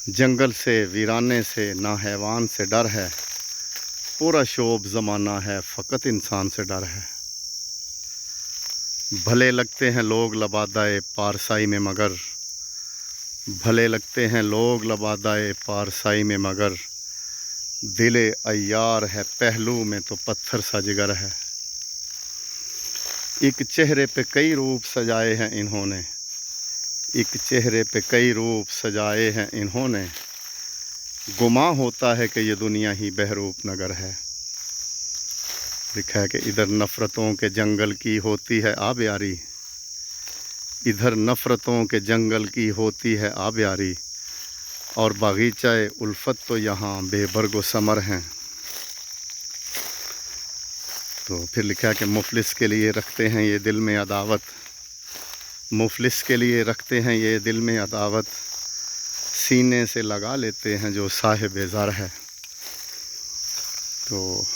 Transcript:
जंगल से वीराने से ना हैवान से डर है, पूरा शोब ज़माना है फ़कत इंसान से डर है। भले लगते हैं लोग लबादाए पारसाई में मगर, भले लगते हैं लोग लबादाए पारसाई में मगर, दिले अय्यार है पहलू में तो पत्थर सा जिगर है। एक चेहरे पे कई रूप सजाए हैं इन्होंने, एक चेहरे पे कई रूप सजाए हैं इन्होंने, गुमा होता है कि ये दुनिया ही बहरूप नगर है। लिखा है कि इधर नफ़रतों के जंगल की होती है आबियारी, इधर नफ़रतों के जंगल की होती है आबियारी, और बागीचाए उल्फत तो यहाँ बेबर्ग व समर हैं। तो फिर लिखा है कि मुफलिस के लिए रखते हैं ये दिल में अदावत, मुफलिस के लिए रखते हैं ये दिल में अदावत, सीने से लगा लेते हैं जो साहिब ज़र है। तो